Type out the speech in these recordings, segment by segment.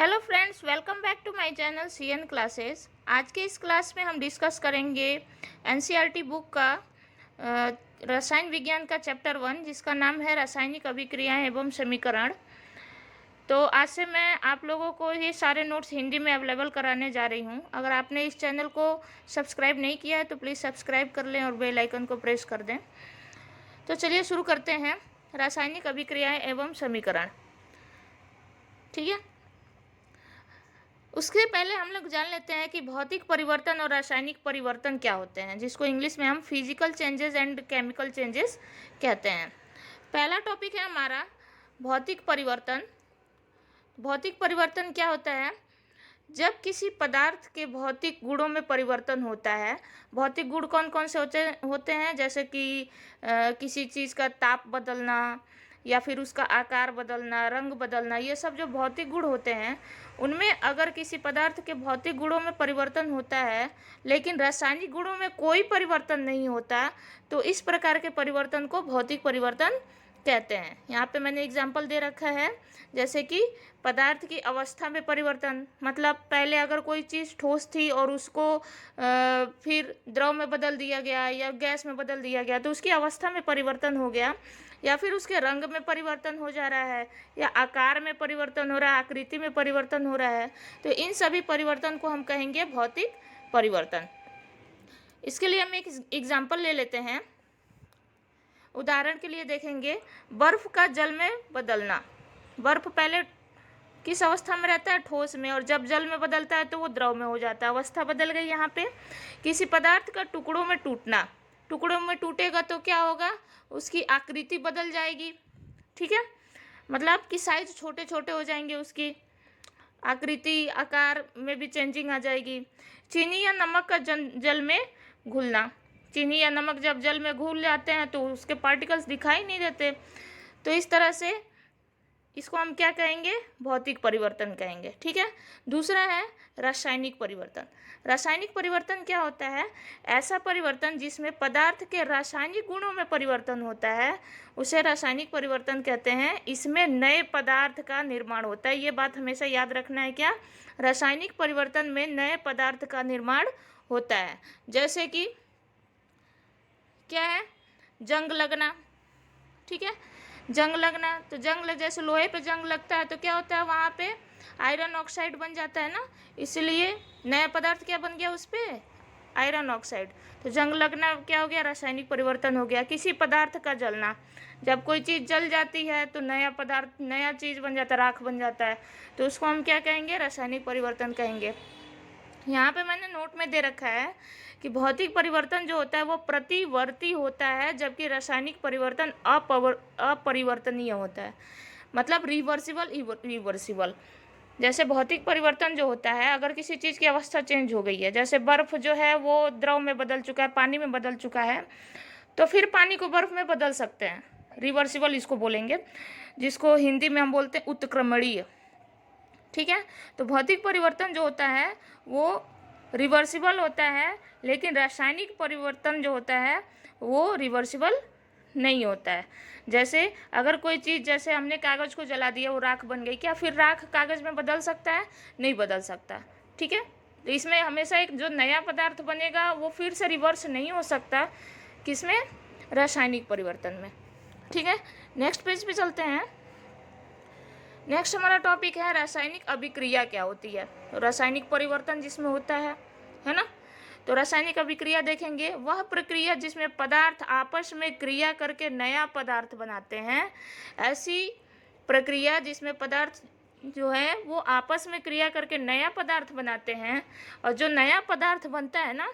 Hello friends, welcome back to my channel CN classes. आज के इस क्लास में हम डिस्कस करेंगे NCERT बुक का रसायन विज्ञान का चैप्टर 1, जिसका नाम है रासायनिक अभिक्रियाएं एवं समीकरण। तो आज से मैं आप लोगों को ये सारे नोट्स हिंदी में अवेलेबल कराने जा रही हूँ। अगर आपने इस चैनल को सब्सक्राइब नहीं किया है तो प्लीज़ सब्सक्राइब कर लें और बेल आइकन को प्रेस कर दें। तो चलिए शुरू करते हैं। रासायनिक अभिक्रियाएं एवं समीकरण, ठीक है। उसके पहले हम लोग जान लेते हैं कि भौतिक परिवर्तन और रासायनिक परिवर्तन क्या होते हैं, जिसको इंग्लिश में हम physical changes and chemical changes कहते हैं। पहला टॉपिक है हमारा भौतिक परिवर्तन। भौतिक परिवर्तन क्या होता है? जब किसी पदार्थ के भौतिक गुणों में परिवर्तन होता है। भौतिक गुण कौन कौन से होते हैं? जैसे कि किसी चीज़ का ताप बदलना या फिर उसका आकार बदलना, रंग बदलना, ये सब जो भौतिक गुण होते हैं, उनमें अगर किसी पदार्थ के भौतिक गुणों में परिवर्तन होता है लेकिन रासायनिक गुणों में कोई परिवर्तन नहीं होता, तो इस प्रकार के परिवर्तन को भौतिक परिवर्तन कहते हैं। यहाँ पे मैंने एग्जाम्पल दे रखा है, जैसे कि पदार्थ की अवस्था में परिवर्तन, मतलब पहले अगर कोई चीज़ ठोस थी और उसको फिर द्रव में बदल दिया गया या गैस में बदल दिया गया, तो उसकी अवस्था में परिवर्तन हो गया, या फिर उसके रंग में परिवर्तन हो जा रहा है, या आकार में परिवर्तन हो रहा है, आकृति में परिवर्तन हो रहा है, तो इन सभी परिवर्तन को हम कहेंगे भौतिक परिवर्तन। इसके लिए हम एक एग्जाम्पल ले लेते हैं। उदाहरण के लिए देखेंगे बर्फ का जल में बदलना। बर्फ पहले किस अवस्था में रहता है? ठोस में, और जब जल में बदलता है तो वो द्रव में हो जाता है। अवस्था बदल गई यहाँ पे। किसी पदार्थ का टुकड़ों में टूटना। टुकड़ों में टूटेगा तो क्या होगा? उसकी आकृति बदल जाएगी, ठीक है। मतलब कि साइज छोटे छोटे हो जाएंगे, उसकी आकृति आकार में भी चेंजिंग आ जाएगी। चीनी या नमक का जल में घुलना। चीनी या नमक जब जल में घुल जाते हैं तो उसके पार्टिकल्स दिखाई नहीं देते, तो इस तरह से इसको हम क्या कहेंगे? भौतिक परिवर्तन कहेंगे, ठीक है। दूसरा है रासायनिक परिवर्तन। रासायनिक परिवर्तन क्या होता है? ऐसा परिवर्तन जिसमें पदार्थ के रासायनिक गुणों में परिवर्तन होता है, उसे रासायनिक परिवर्तन कहते हैं। इसमें नए पदार्थ का निर्माण होता है। ये बात हमेशा याद रखना है। क्या? रासायनिक परिवर्तन में नए पदार्थ का निर्माण होता है। जैसे कि क्या है? जंग लगना, ठीक है। जंग लगना, तो जैसे लोहे पे जंग लगता है तो क्या होता है? वहाँ पे आयरन ऑक्साइड बन जाता है ना, इसलिए नया पदार्थ क्या बन गया उस पर? Iron oxide. तो जंग लगना क्या हो गया? रासायनिक परिवर्तन हो गया। किसी पदार्थ का जलना, जब कोई चीज़ जल जाती है तो नया पदार्थ, नया चीज़ बन जाता है, राख बन जाता है, तो उसको हम क्या कहेंगे? रासायनिक परिवर्तन कहेंगे। यहाँ पे मैंने नोट में दे रखा है कि भौतिक परिवर्तन जो होता है वो प्रतिवर्ती होता है, जबकि रासायनिक परिवर्तन अपरिवर्तनीय होता है, मतलब रिवर्सिबल। जैसे भौतिक परिवर्तन जो होता है, अगर किसी चीज़ की अवस्था चेंज हो गई है, जैसे बर्फ़ जो है वो द्रव में बदल चुका है, पानी में बदल चुका है, तो फिर पानी को बर्फ़ में बदल सकते हैं। रिवर्सिबल इसको बोलेंगे, जिसको हिंदी में हम बोलते हैं उत्क्रमणीय, ठीक है। तो भौतिक परिवर्तन जो होता है वो रिवर्सिबल होता है, लेकिन रासायनिक परिवर्तन जो होता है वो रिवर्सिबल नहीं होता है। जैसे अगर कोई चीज़, जैसे हमने कागज़ को जला दिया, वो राख बन गई, क्या फिर राख कागज़ में बदल सकता है? नहीं बदल सकता, ठीक है। तो इसमें हमेशा एक जो नया पदार्थ बनेगा वो फिर से रिवर्स नहीं हो सकता। किसमें? रासायनिक परिवर्तन में, ठीक है। नेक्स्ट पेज पे चलते हैं। नेक्स्ट हमारा टॉपिक है रासायनिक अभिक्रिया क्या होती है। तो रासायनिक परिवर्तन जिसमें होता है ना। तो रासायनिक अभिक्रिया देखेंगे, वह प्रक्रिया जिसमें पदार्थ आपस में क्रिया करके नया पदार्थ बनाते हैं। ऐसी प्रक्रिया जिसमें पदार्थ जो है वो आपस में क्रिया करके नया पदार्थ बनाते हैं, और जो नया पदार्थ बनता है ना,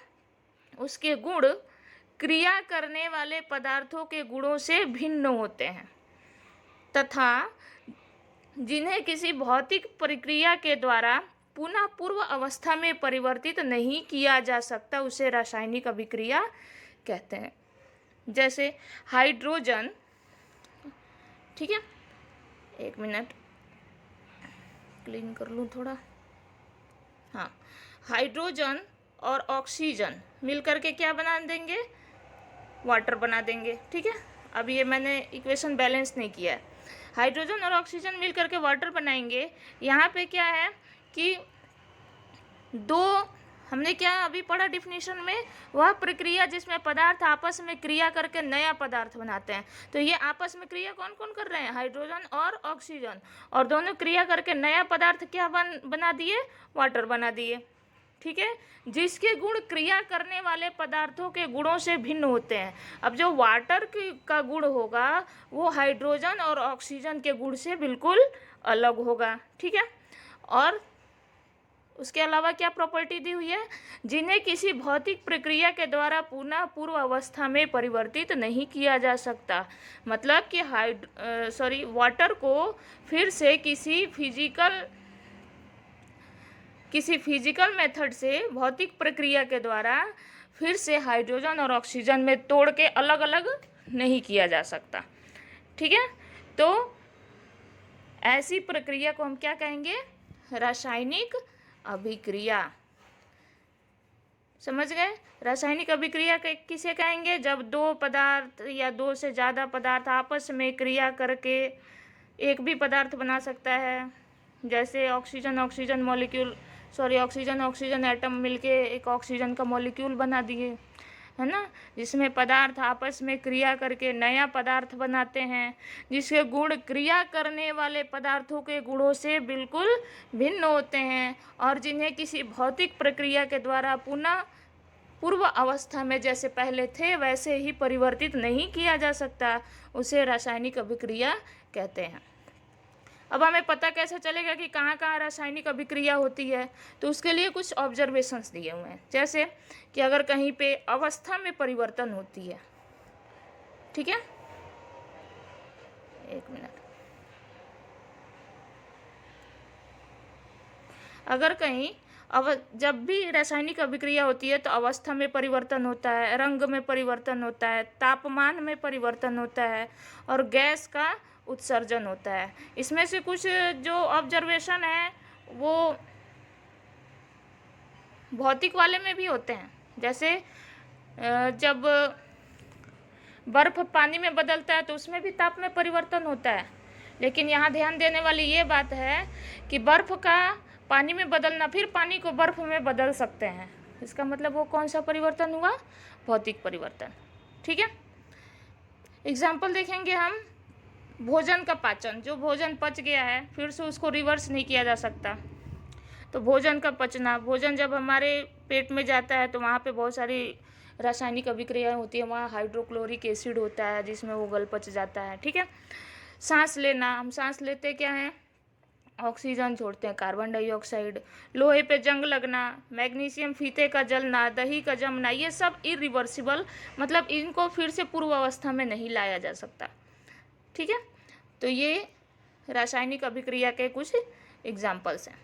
उसके गुण क्रिया करने वाले पदार्थों के गुणों से भिन्न होते हैं, तथा जिन्हें किसी भौतिक प्रक्रिया के द्वारा पुनः पूर्व अवस्था में परिवर्तित नहीं किया जा सकता, उसे रासायनिक अभिक्रिया कहते हैं। जैसे हाइड्रोजन, ठीक है, एक मिनट क्लीन कर लूँ थोड़ा। हाँ, हाइड्रोजन और ऑक्सीजन मिलकर के क्या बना देंगे? वाटर बना देंगे, ठीक है। अब ये मैंने इक्वेशन बैलेंस नहीं किया है। हाइड्रोजन और ऑक्सीजन मिल करके वाटर बनाएंगे। यहाँ पे क्या है कि दो, हमने क्या अभी पढ़ा डिफिनीशन में, वह प्रक्रिया जिसमें पदार्थ आपस में क्रिया करके नया पदार्थ बनाते हैं। तो ये आपस में क्रिया कौन कौन कर रहे हैं, हाइड्रोजन और ऑक्सीजन, और दोनों क्रिया करके नया पदार्थ क्या बना दिए, वाटर बना दिए। ठीक है, जिसके गुण क्रिया करने वाले पदार्थों के गुणों से भिन्न होते हैं। अब जो वाटर का गुण होगा वो हाइड्रोजन और ऑक्सीजन के गुण से बिल्कुल अलग होगा। ठीक है, और उसके अलावा क्या प्रॉपर्टी दी हुई है, जिन्हें किसी भौतिक प्रक्रिया के द्वारा पुनः पूर्व अवस्था में परिवर्तित नहीं किया जा सकता। मतलब कि वाटर को फिर से किसी फिजिकल मेथड से, भौतिक प्रक्रिया के द्वारा फिर से हाइड्रोजन और ऑक्सीजन में तोड़ के अलग अलग नहीं किया जा सकता। ठीक है, तो ऐसी प्रक्रिया को हम क्या कहेंगे, रासायनिक अभिक्रिया। समझ गए, रासायनिक अभिक्रिया किसे कहेंगे, जब दो पदार्थ या दो से ज़्यादा पदार्थ आपस में क्रिया करके एक भी पदार्थ बना सकता है। जैसे ऑक्सीजन ऑक्सीजन एटम मिलके एक ऑक्सीजन का मॉलिक्यूल बना दिए, है ना, जिसमें पदार्थ आपस में क्रिया करके नया पदार्थ बनाते हैं, जिसके गुण क्रिया करने वाले पदार्थों के गुणों से बिल्कुल भिन्न होते हैं, और जिन्हें किसी भौतिक प्रक्रिया के द्वारा पुनः पूर्व अवस्था में जैसे पहले थे वैसे ही परिवर्तित नहीं किया जा सकता, उसे रासायनिक अभिक्रिया कहते हैं। अब हमें पता कैसे चलेगा कि कहाँ कहाँ रासायनिक अभिक्रिया होती है, तो उसके लिए कुछ ऑब्जर्वेशंस दिए हुए हैं। जैसे कि अगर कहीं पे अवस्था में परिवर्तन होती है, ठीक है, एक मिनट, अगर कहीं जब भी रासायनिक अभिक्रिया होती है तो अवस्था में परिवर्तन होता है, रंग में परिवर्तन होता है, तापमान में परिवर्तन होता है, और गैस का उत्सर्जन होता है। इसमें से कुछ जो ऑब्जर्वेशन है वो भौतिक वाले में भी होते हैं। जैसे जब बर्फ पानी में बदलता है तो उसमें भी ताप में परिवर्तन होता है, लेकिन यहाँ ध्यान देने वाली ये बात है कि बर्फ का पानी में बदलना, फिर पानी को बर्फ में बदल सकते हैं। इसका मतलब वो कौन सा परिवर्तन हुआ, भौतिक परिवर्तन। ठीक है, एग्जाम्पल देखेंगे हम, भोजन का पाचन, जो भोजन पच गया है फिर से उसको रिवर्स नहीं किया जा सकता। तो भोजन का पचना, भोजन जब हमारे पेट में जाता है तो वहाँ पे बहुत सारी रासायनिक अभिक्रियाएं होती है, वहाँ हाइड्रोक्लोरिक एसिड होता है जिसमें वो गल पच जाता है। ठीक है, सांस लेना, हम सांस लेते क्या हैं, ऑक्सीजन छोड़ते हैं, कार्बन डाइऑक्साइड। लोहे पे जंग लगना, मैग्नीशियम फीते का जलना, दही का जमना, ये सब इरिवर्सिबल, मतलब इनको फिर से पूर्व अवस्था में नहीं लाया जा सकता। ठीक है, तो ये रासायनिक अभिक्रिया के कुछ एग्जाम्पल्स हैं।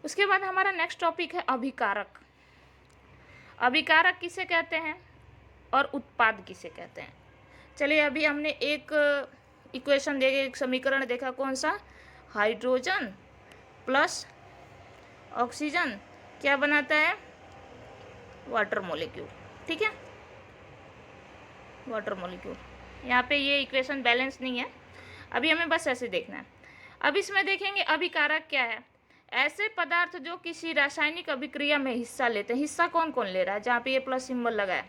उसके बाद हमारा नेक्स्ट टॉपिक है अभिकारक। अभिकारक किसे कहते हैं और उत्पाद किसे कहते हैं। चलिए, अभी हमने एक इक्वेशन देखे, एक समीकरण देखा, कौन सा, हाइड्रोजन प्लस ऑक्सीजन क्या बनाता है, वाटर मॉलिक्यूल। ठीक है, वाटर मॉलिक्यूल। यहाँ पे ये इक्वेशन बैलेंस नहीं है, अभी हमें बस ऐसे देखना है। अब इसमें देखेंगे अभिकारक क्या है, ऐसे पदार्थ जो किसी रासायनिक अभिक्रिया में हिस्सा लेते हैं। हिस्सा कौन कौन ले रहा है, जहाँ पे ये प्लस सिंबल लगा है,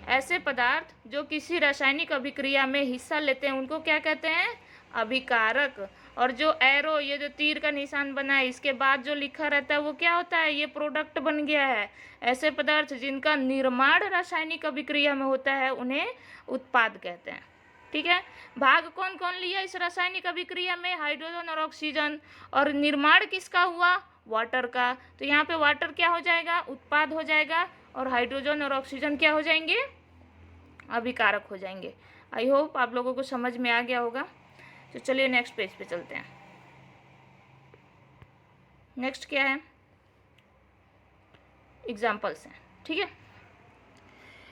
ऐसे पदार्थ जो किसी रासायनिक अभिक्रिया में हिस्सा लेते हैं उनको क्या कहते हैं, अभिकारक। और जो एरो, ये जो तीर का निशान बना है, इसके बाद जो लिखा रहता है वो क्या होता है, ये प्रोडक्ट बन गया है। ऐसे पदार्थ जिनका निर्माण रासायनिक अभिक्रिया में होता है उन्हें उत्पाद कहते हैं। ठीक है, भाग कौन कौन लिया इस रासायनिक अभिक्रिया में, हाइड्रोजन और ऑक्सीजन, और निर्माण किसका हुआ, वाटर का। तो यहाँ पे वाटर क्या हो जाएगा, उत्पाद हो जाएगा, और हाइड्रोजन और ऑक्सीजन क्या हो जाएंगे, अभिकारक हो जाएंगे। आई होप आप लोगों को समझ में आ गया होगा। तो चलिए नेक्स्ट पेज पे चलते हैं। नेक्स्ट क्या है, एग्जाम्पल्स हैं। ठीक है,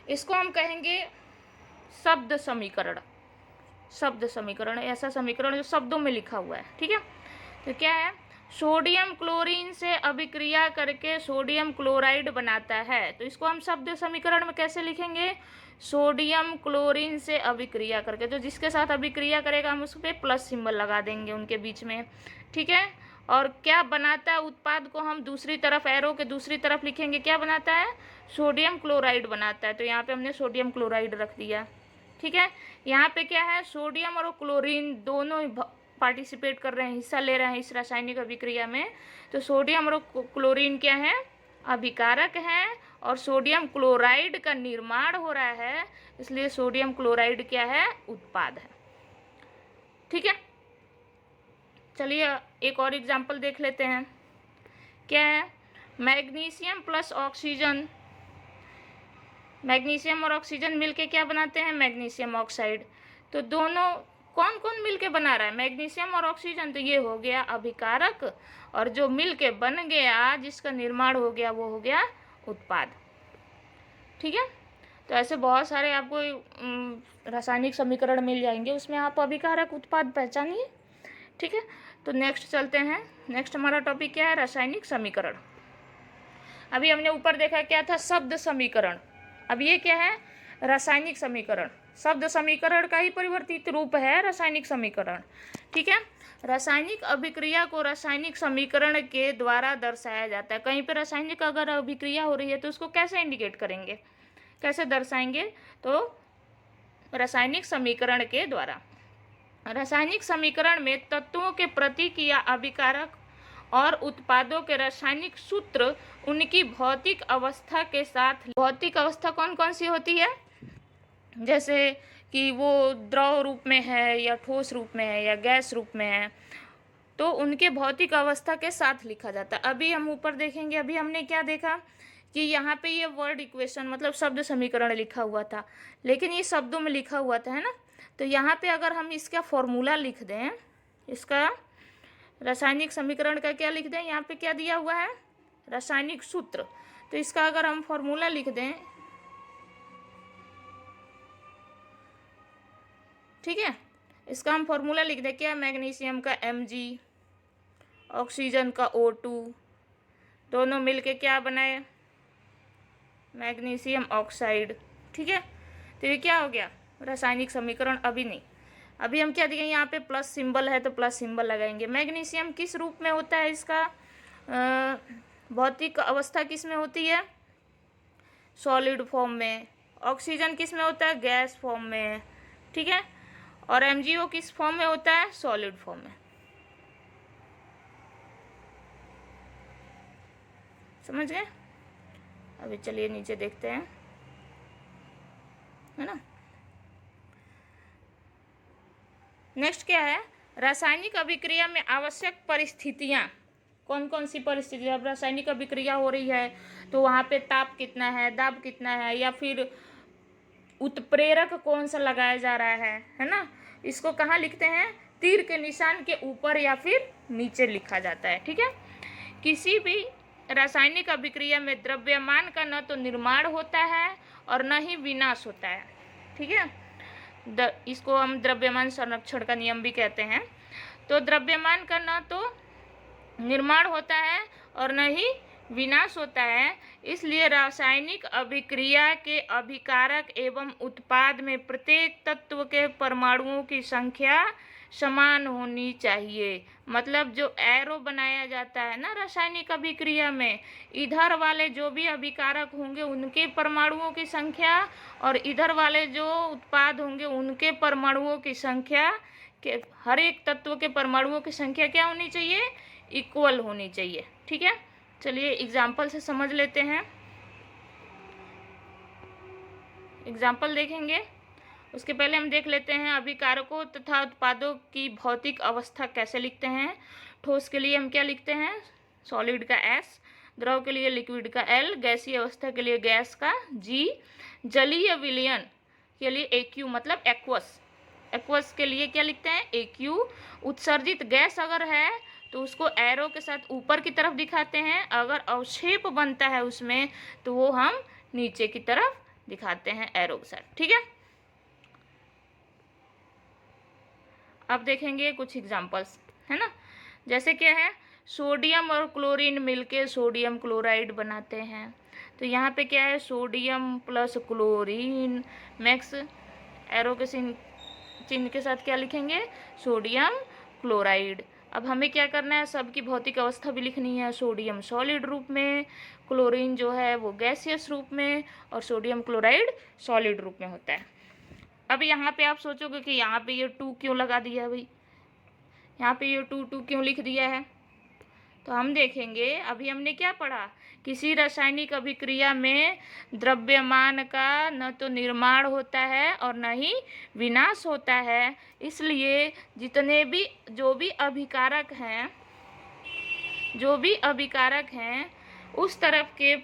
इसको हम कहेंगे शब्द समीकरण। शब्द समीकरण, ऐसा समीकरण जो शब्दों में लिखा हुआ है। ठीक है, तो क्या है, सोडियम क्लोरीन से अभिक्रिया करके सोडियम क्लोराइड बनाता है। तो इसको हम शब्द समीकरण में कैसे लिखेंगे? सोडियम क्लोरीन से अभिक्रिया करके, तो जिसके साथ अभिक्रिया करेगा हम उस पर प्लस सिंबल लगा देंगे उनके बीच में, ठीक है। और क्या बनाता है उत्पाद को हम दूसरी तरफ, एरो के दूसरी तरफ लिखेंगे, क्या बनाता है? सोडियम क्लोराइड बनाता है। तो यहाँ पे हमने सोडियम क्लोराइड रख दिया, ठीक है। यहाँ पे क्या है? सोडियम और क्लोरीन दोनों पार्टिसिपेट कर रहे हैं, हिस्सा ले रहे हैं इस रासायनिक अभिक्रिया में। तो सोडियम और क्लोरीन क्या है? अभिकारक हैं, और सोडियम क्लोराइड का निर्माण हो रहा है, इसलिए सोडियम क्लोराइड क्या है? उत्पाद है, ठीक है। चलिए एक और एग्जाम्पल देख लेते हैं। क्या है? मैग्नीशियम प्लस ऑक्सीजन, मैग्नीशियम और ऑक्सीजन मिलके क्या बनाते हैं? Magnesium oxide. तो दोनों कौन कौन मिलके बना रहा है? मैग्नीशियम और ऑक्सीजन। तो ये हो गया अभिकारक, और जो मिलके बन गया, जिसका निर्माण हो गया, वो हो गया उत्पाद, ठीक है। तो ऐसे बहुत सारे आपको रासायनिक समीकरण मिल जाएंगे, उसमें आप अभिकारक उत्पाद पहचानिए, ठीक है। तो नेक्स्ट चलते हैं। नेक्स्ट हमारा टॉपिक क्या है? रासायनिक समीकरण। अभी हमने ऊपर देखा क्या था? शब्द समीकरण। अब ये क्या है? रासायनिक समीकरण। शब्द समीकरण का ही परिवर्तित रूप है रासायनिक समीकरण, ठीक है। रासायनिक अभिक्रिया को रासायनिक समीकरण के द्वारा दर्शाया जाता है। कहीं पे रासायनिक अगर अभिक्रिया हो रही है तो उसको कैसे इंडिकेट करेंगे, कैसे दर्शाएंगे? तो रासायनिक समीकरण के द्वारा। रासायनिक समीकरण में तत्वों के प्रतीक या अभिकारक और उत्पादों के रासायनिक सूत्र उनकी भौतिक अवस्था के साथ, भौतिक अवस्था कौन कौन सी होती है? जैसे कि वो द्रव रूप में है, या ठोस रूप में है, या गैस रूप में है, तो उनके भौतिक अवस्था के साथ लिखा जाता है। अभी हम ऊपर देखेंगे, अभी हमने क्या देखा कि यहाँ पे ये वर्ड इक्वेशन मतलब शब्द समीकरण लिखा हुआ था, लेकिन ये शब्दों में लिखा हुआ था, है ना। तो यहाँ पे अगर हम इसका फॉर्मूला लिख दें, इसका रासायनिक समीकरण का क्या लिख दें, यहाँ पे क्या दिया हुआ है? रासायनिक सूत्र। तो इसका अगर हम फॉर्मूला लिख दें, ठीक है, इसका हम फॉर्मूला लिख दें। क्या? मैग्नीशियम का Mg, ऑक्सीजन का O2, दोनों मिलके क्या बनाए? मैग्नीशियम ऑक्साइड, ठीक है। तो ये क्या हो गया? रासायनिक समीकरण। अभी नहीं, अभी हम क्या देंगे? यहाँ पे प्लस सिंबल है तो प्लस सिंबल लगाएंगे। मैग्नीशियम किस रूप में होता है? इसका भौतिक अवस्था किस में होती है? सॉलिड फॉर्म में। ऑक्सीजन किस में होता है? गैस फॉर्म में, ठीक है। और MgO किस फॉर्म में होता है? सॉलिड फॉर्म में। समझ गए? अभी चलिए नीचे देखते हैं, है ना। नेक्स्ट क्या है? रासायनिक अभिक्रिया में आवश्यक परिस्थितियाँ। कौन कौन सी परिस्थितियाँ? अब रासायनिक अभिक्रिया हो रही है तो वहाँ पे ताप कितना है, दाब कितना है, या फिर उत्प्रेरक कौन सा लगाया जा रहा है ना। इसको कहाँ लिखते हैं? तीर के निशान के ऊपर या फिर नीचे लिखा जाता है, ठीक है। किसी भी रासायनिक अभिक्रिया में द्रव्यमान का न तो निर्माण होता है और न ही विनाश होता है, ठीक है। इसको हम द्रव्यमान संरक्षण का नियम भी कहते हैं। तो द्रव्यमान का न तो निर्माण होता है और न ही विनाश होता है, इसलिए रासायनिक अभिक्रिया के अभिकारक एवं उत्पाद में प्रत्येक तत्व के परमाणुओं की संख्या समान होनी चाहिए। मतलब जो एरो बनाया जाता है ना रासायनिक अभिक्रिया में, इधर वाले जो भी अभिकारक होंगे उनके परमाणुओं की संख्या, और इधर वाले जो उत्पाद होंगे उनके परमाणुओं की संख्या के, हर एक तत्व के परमाणुओं की संख्या क्या होनी चाहिए? इक्वल होनी चाहिए, ठीक है। चलिए एग्जाम्पल से समझ लेते हैं। एग्जाम्पल देखेंगे, उसके पहले हम देख लेते हैं अभिकारकों तथा उत्पादों की भौतिक अवस्था कैसे लिखते हैं। ठोस के लिए हम क्या लिखते हैं? सॉलिड का S, द्रव के लिए लिक्विड का L, गैसीय अवस्था के लिए गैस का G, जलीय विलयन के लिए AQ मतलब एक्वस, एक्वस के लिए क्या लिखते हैं? AQ। उत्सर्जित गैस अगर है तो उसको एरो के साथ ऊपर की तरफ दिखाते हैं, अगर अवक्षेप बनता है उसमें तो वो हम नीचे की तरफ दिखाते हैं एरो के साथ, ठीक है। अब देखेंगे कुछ एग्जाम्पल्स, है ना। जैसे क्या है? सोडियम और क्लोरीन मिलके सोडियम क्लोराइड बनाते हैं। तो यहाँ पे क्या है, sodium plus chlorine, max arrow के चिन्ह के साथ क्या लिखेंगे, सोडियम क्लोराइड। अब हमें क्या करना है, सबकी भौतिक अवस्था भी लिखनी है। सोडियम सॉलिड रूप में, क्लोरीन जो है वो गैसियस रूप में, और सोडियम क्लोराइड सॉलिड रूप में होता है। अब यहाँ पे आप सोचोगे कि यहाँ पे ये 2 क्यों लगा दिया भाई, यहाँ पे ये 2 क्यों लिख दिया है। तो हम देखेंगे, अभी हमने क्या पढ़ा, किसी रासायनिक अभिक्रिया में द्रव्यमान का न तो निर्माण होता है और न ही विनाश होता है। इसलिए जितने भी जो भी अभिकारक हैं उस तरफ के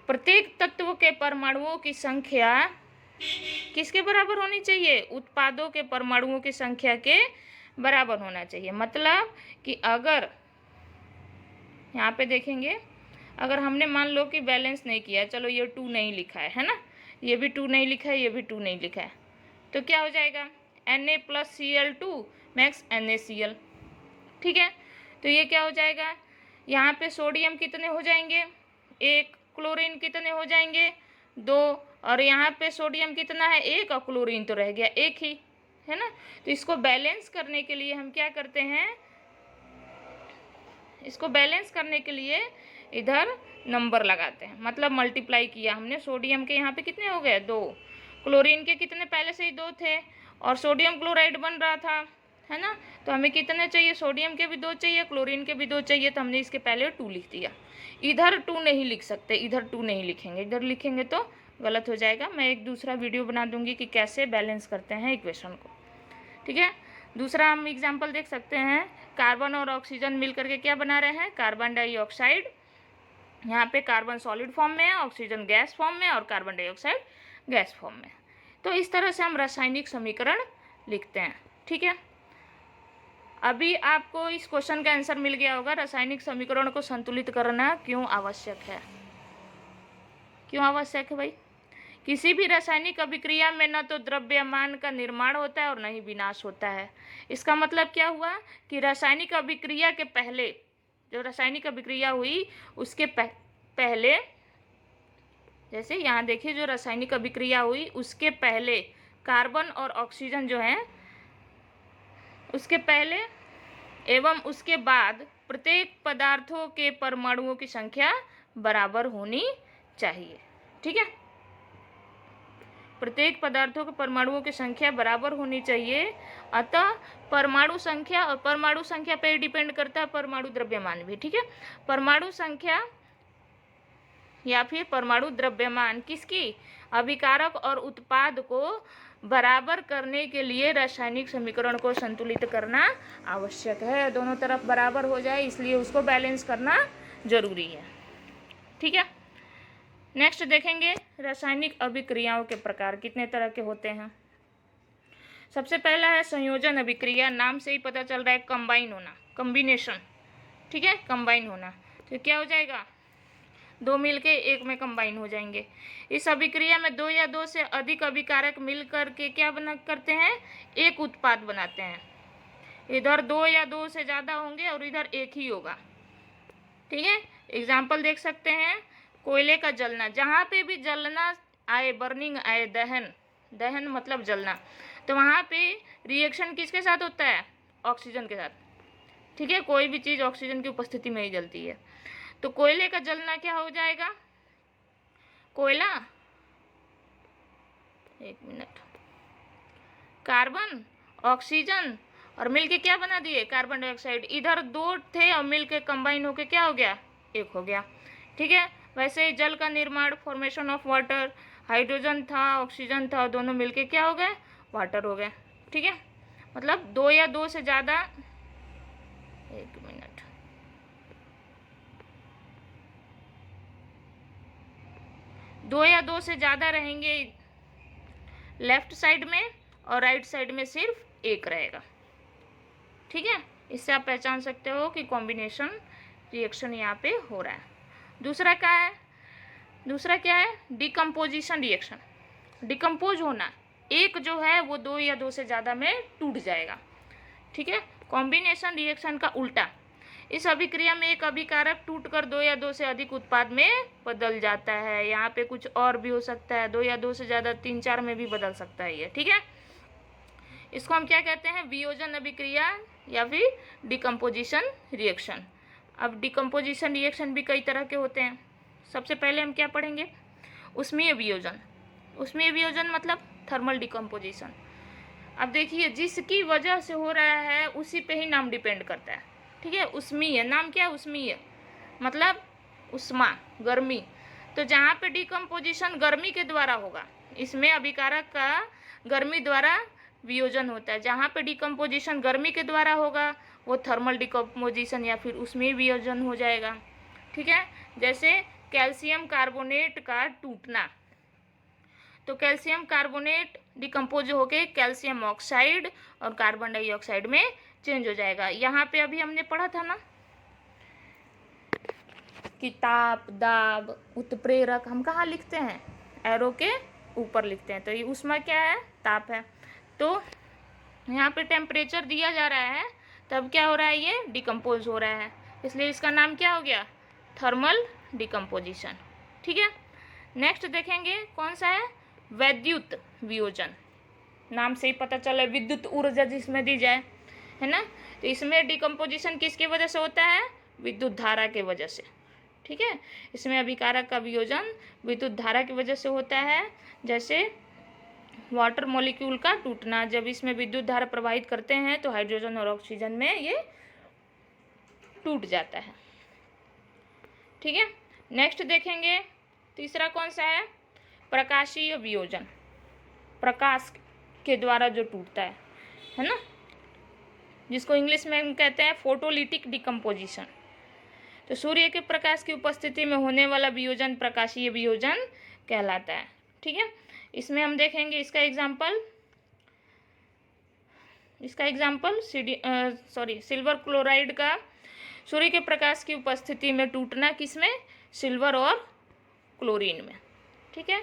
प्रत्येक तत्व के परमाणुओं की संख्या किसके बराबर होनी चाहिए, उत्पादों के परमाणुओं की संख्या के बराबर होना चाहिए। मतलब कि अगर यहाँ पे देखेंगे, अगर हमने मान लो कि बैलेंस नहीं किया, चलो ये 2 नहीं लिखा है ना, ये भी 2 नहीं लिखा है, ये भी 2 नहीं लिखा है, तो क्या हो जाएगा, Na+Cl2 मैक्स NaCl। ठीक है, तो ये क्या हो जाएगा, यहाँ पे सोडियम कितने हो जाएंगे, 1, क्लोरीन कितने हो जाएंगे, 2, और यहाँ पे सोडियम कितना है, 1, और क्लोरीन तो रह गया 1 ही, है ना। तो इसको बैलेंस करने के लिए हम क्या करते हैं, इसको बैलेंस करने के लिए इधर नंबर लगाते हैं, मतलब मल्टीप्लाई किया हमने। सोडियम के यहाँ पे कितने हो गए, 2, क्लोरीन के कितने पहले से ही 2 थे, और सोडियम क्लोराइड बन रहा था, है ना। तो हमें कितने चाहिए, सोडियम के भी 2 चाहिए, क्लोरीन के भी 2 चाहिए, तो हमने इसके पहले 2 लिख दिया। इधर 2 नहीं लिख सकते, इधर 2 नहीं लिखेंगे, इधर लिखेंगे तो गलत हो जाएगा। मैं एक दूसरा वीडियो बना दूंगी कि कैसे बैलेंस करते हैं इक्वेशन को। ठीक है, दूसरा हम एग्जाम्पल देख सकते हैं, कार्बन और ऑक्सीजन मिल करके क्या बना रहे हैं, कार्बन डाइऑक्साइड। यहाँ पे कार्बन सॉलिड फॉर्म में है, ऑक्सीजन गैस फॉर्म में, और कार्बन डाइऑक्साइड गैस फॉर्म में। तो इस तरह से हम रासायनिक समीकरण लिखते हैं। ठीक है, अभी आपको इस क्वेश्चन का आंसर मिल गया होगा, रासायनिक समीकरण को संतुलित करना क्यों आवश्यक है। क्यों आवश्यक है भाई, किसी भी रासायनिक अभिक्रिया में न तो द्रव्यमान का निर्माण होता है और न ही विनाश होता है। इसका मतलब क्या हुआ कि रासायनिक अभिक्रिया के पहले, जो रासायनिक अभिक्रिया हुई उसके पहले, जैसे यहाँ देखिए जो रासायनिक अभिक्रिया हुई उसके पहले कार्बन और ऑक्सीजन जो है, उसके पहले एवं उसके बाद प्रत्येक पदार्थों के परमाणुओं की संख्या बराबर होनी चाहिए। ठीक है, प्रत्येक पदार्थों के परमाणुओं की संख्या बराबर होनी चाहिए। अतः परमाणु संख्या, और परमाणु संख्या पर डिपेंड करता है परमाणु द्रव्यमान भी। ठीक है, परमाणु संख्या या फिर परमाणु द्रव्यमान किसकी, अभिकारक और उत्पाद को बराबर करने के लिए रासायनिक समीकरण को संतुलित करना आवश्यक है। दोनों तरफ बराबर हो जाए इसलिए उसको बैलेंस करना जरूरी है। ठीक है, नेक्स्ट देखेंगे रासायनिक अभिक्रियाओं के प्रकार कितने तरह के होते हैं। सबसे पहला है संयोजन अभिक्रिया, नाम से ही पता चल रहा है कंबाइन होना, कॉम्बिनेशन। ठीक है, कंबाइन होना, तो क्या हो जाएगा, 2 मिलके 1 में कंबाइन हो जाएंगे। इस अभिक्रिया में 2 या 2 से अधिक अभिकारक मिल करके क्या करते हैं, एक उत्पाद बनाते हैं। इधर 2 या 2 से ज़्यादा होंगे और इधर 1 ही होगा। ठीक है, एग्जाम्पल देख सकते हैं, कोयले का जलना, जहाँ पे भी जलना आए, बर्निंग आए, दहन मतलब जलना, तो वहाँ पे रिएक्शन किसके साथ होता है, ऑक्सीजन के साथ। ठीक है, कोई भी चीज़ ऑक्सीजन की उपस्थिति में ही जलती है। तो कोयले का जलना क्या हो जाएगा, कोयला, एक मिनट, कार्बन ऑक्सीजन और मिलके क्या बना दिए, कार्बन डाइऑक्साइड। इधर 2 थे और मिलके कंबाइन होके क्या हो गया, 1 हो गया। ठीक है, वैसे ही जल का निर्माण, फॉर्मेशन ऑफ वाटर, हाइड्रोजन था ऑक्सीजन था, दोनों मिलके क्या हो गए, वाटर हो गए। ठीक है, मतलब 2 या 2 से ज़्यादा, एक मिनट, 2 या 2 से ज़्यादा रहेंगे लेफ्ट साइड में और राइट साइड में सिर्फ 1 रहेगा। ठीक है, इससे आप पहचान सकते हो कि कॉम्बिनेशन रिएक्शन यहाँ पे हो रहा है। दूसरा क्या है, दूसरा क्या है, डिकम्पोजिशन रिएक्शन, डिकम्पोज होना, एक जो है वो 2 या 2 से ज़्यादा में टूट जाएगा। ठीक है, कॉम्बिनेशन रिएक्शन का उल्टा, इस अभिक्रिया में एक अभिकारक टूटकर 2 या 2 से अधिक उत्पाद में बदल जाता है। यहाँ पे कुछ और भी हो सकता है, 2 या 2 से ज़्यादा 3, 4 में भी बदल सकता है ये, ठीक है। इसको हम क्या कहते हैं, वियोजन अभिक्रिया या फिर डिकम्पोजिशन रिएक्शन। अब डिकम्पोजिशन रिएक्शन भी कई तरह के होते हैं। सबसे पहले हम क्या पढ़ेंगे, उष्मीय वियोजन। उष्मीय वियोजन मतलब थर्मल डिकम्पोजिशन। अब देखिए, जिसकी वजह से हो रहा है उसी पे ही नाम डिपेंड करता है, ठीक है। उष्मीय, नाम क्या है, उष्मीय मतलब उष्मा, गर्मी। तो जहाँ पे डिकम्पोजिशन गर्मी के द्वारा होगा, इसमें अभिकारक का गर्मी द्वारा वियोजन होता है। जहाँ पे डिकम्पोजिशन गर्मी के द्वारा होगा वो थर्मल डिकम्पोजिशन या फिर उष्मीय वियोजन हो जाएगा, ठीक है। जैसे कैल्शियम कार्बोनेट का टूटना, तो कैल्शियम कार्बोनेट डिकम्पोज होके कैल्शियम ऑक्साइड और कार्बन डाइऑक्साइड में चेंज हो जाएगा। यहाँ पे अभी हमने पढ़ा था ना कि ताप, दाब, उत्प्रेरक हम कहाँ लिखते हैं, एरो के ऊपर लिखते हैं। तो ये ऊष्मा क्या है, ताप है। तो यहाँ पे टेम्परेचर दिया जा रहा है, तब क्या हो रहा है, ये डिकम्पोज हो रहा है, इसलिए इसका नाम क्या हो गया, थर्मल डिकम्पोजिशन, ठीक है। नेक्स्ट देखेंगे कौन सा है, वैद्युत वियोजन। नाम से ही पता चला है, विद्युत ऊर्जा जिसमें दी जाए, है ना। तो इसमें डिकम्पोजिशन किसकी वजह से होता है, विद्युत धारा के वजह से, ठीक है। इसमें अभिकारक का वियोजन विद्युत धारा की वजह से होता है। जैसे वाटर मॉलिक्यूल का टूटना, जब इसमें विद्युत धारा प्रवाहित करते हैं तो हाइड्रोजन और ऑक्सीजन में ये टूट जाता है, ठीक है। नेक्स्ट देखेंगे तीसरा कौन सा है, प्रकाशीय वियोजन। प्रकाश के द्वारा जो टूटता है ना, जिसको इंग्लिश में हम कहते हैं फोटोलिटिक डिकम्पोजिशन। तो सूर्य के प्रकाश की उपस्थिति में होने वाला वियोजन प्रकाशीय वियोजन कहलाता है, ठीक है। इसमें हम देखेंगे इसका एग्जाम्पल सिल्वर क्लोराइड का सूर्य के प्रकाश की उपस्थिति में टूटना, किसमें, सिल्वर और क्लोरीन में, ठीक है।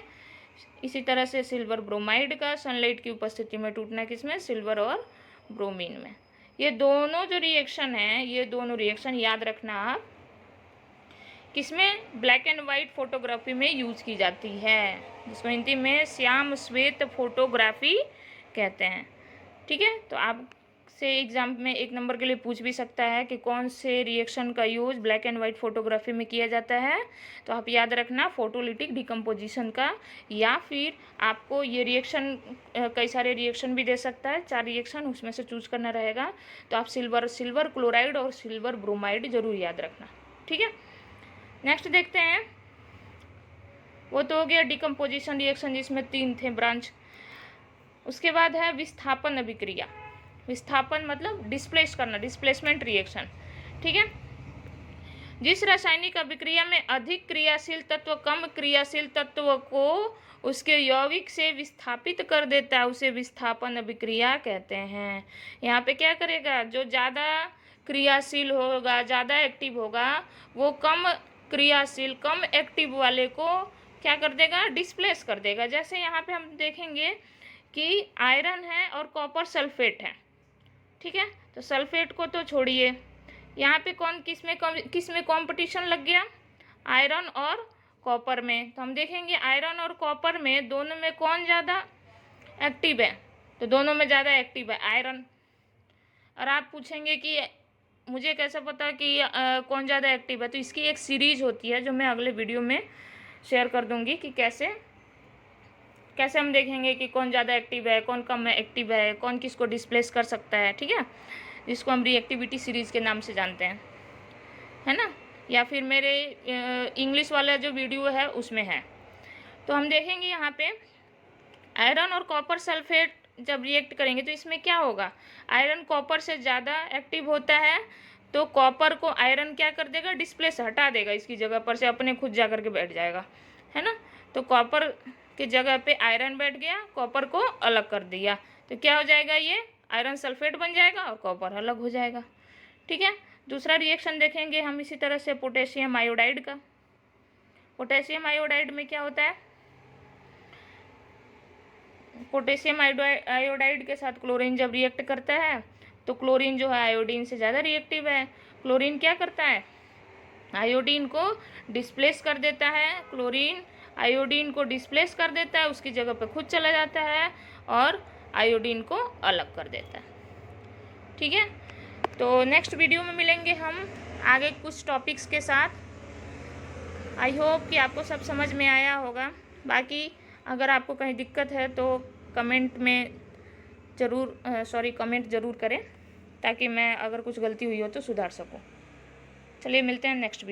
इसी तरह से सिल्वर ब्रोमाइड का सनलाइट की उपस्थिति में टूटना, किसमें, सिल्वर और ब्रोमीन में। ये दोनों जो रिएक्शन है, ये दोनों रिएक्शन याद रखना आप, किसमें, ब्लैक एंड वाइट फोटोग्राफी में यूज की जाती है, जिसको हिंदी में श्याम श्वेत फोटोग्राफी कहते हैं, ठीक है। तो आपसे एग्जाम में 1 नंबर के लिए पूछ भी सकता है कि कौन से रिएक्शन का use black and white photography में किया जाता है। तो आप याद रखना फोटोलिटिक डिकम्पोजिशन का, या फिर आपको ये रिएक्शन कई सारे रिएक्शन भी दे सकता है, 4 रिएक्शन, उसमें से चूज करना रहेगा। तो आप सिल्वर क्लोराइड और सिल्वर ब्रोमाइड जरूर याद रखना, ठीक है। नेक्स्ट देखते हैं, वो तो हो गया डिकम्पोजिशन रिएक्शन जिसमें 3 थे ब्रांच। उसके बाद है विस्थापन अभिक्रिया। विस्थापन मतलब डिस्प्लेस करना, डिस्प्लेसमेंट रिएक्शन, ठीक है। जिस रासायनिक अभिक्रिया में अधिक क्रियाशील तत्व कम क्रियाशील तत्व को उसके यौगिक से विस्थापित कर देता है, उसे विस्थापन अभिक्रिया कहते हैं। यहाँ पे क्या करेगा, जो ज़्यादा क्रियाशील होगा, ज़्यादा एक्टिव होगा, वो कम क्रियाशील, कम एक्टिव वाले को क्या कर देगा, डिस्प्लेस कर देगा। जैसे यहाँ पे हम देखेंगे कि आयरन है और कॉपर सल्फेट है, ठीक है। तो सल्फेट को तो छोड़िए, यहाँ पे किसमें कंपटीशन लग गया, आयरन और कॉपर में। तो हम देखेंगे आयरन और कॉपर में दोनों में कौन ज़्यादा एक्टिव है, तो दोनों में ज़्यादा एक्टिव है आयरन। और आप पूछेंगे कि मुझे कैसे पता कि कौन ज़्यादा एक्टिव है, तो इसकी एक सीरीज होती है जो मैं अगले वीडियो में शेयर कर दूंगी कि कैसे हम देखेंगे कि कौन ज़्यादा एक्टिव है, कौन कम एक्टिव है, कौन किसको डिस्प्लेस कर सकता है, ठीक है। जिसको हम रिएक्टिविटी सीरीज़ के नाम से जानते हैं, है ना। या फिर मेरे इंग्लिश वाला जो वीडियो है उसमें है। तो हम देखेंगे यहाँ पे आयरन और कॉपर सल्फेट जब रिएक्ट करेंगे तो इसमें क्या होगा, आयरन कॉपर से ज़्यादा एक्टिव होता है, तो कॉपर को आयरन क्या कर देगा, डिस्प्लेस हटा देगा, इसकी जगह पर से अपने खुद जा करके बैठ जाएगा, है ना। तो कॉपर की जगह पे आयरन बैठ गया, कॉपर को अलग कर दिया, तो क्या हो जाएगा, ये आयरन सल्फेट बन जाएगा और कॉपर अलग हो जाएगा, ठीक है। दूसरा रिएक्शन देखेंगे हम इसी तरह से पोटेशियम आयोडाइड का। पोटेशियम आयोडाइड में क्या होता है, पोटेशियम आयोडाइड के साथ क्लोरीन जब रिएक्ट करता है तो क्लोरीन जो है आयोडीन से ज़्यादा रिएक्टिव है। क्लोरीन क्या करता है, आयोडीन को डिस्प्लेस कर देता है, क्लोरीन आयोडीन को डिस्प्लेस कर देता है, उसकी जगह पे खुद चला जाता है और आयोडीन को अलग कर देता है। ठीक है, तो नेक्स्ट वीडियो में मिलेंगे हम आगे कुछ टॉपिक्स के साथ। आई होप कि आपको सब समझ में आया होगा। बाकी अगर आपको कहीं दिक्कत है तो कमेंट में कमेंट ज़रूर करें, ताकि मैं अगर कुछ गलती हुई हो तो सुधार सकूं। चलिए मिलते हैं नेक्स्ट वीडियो।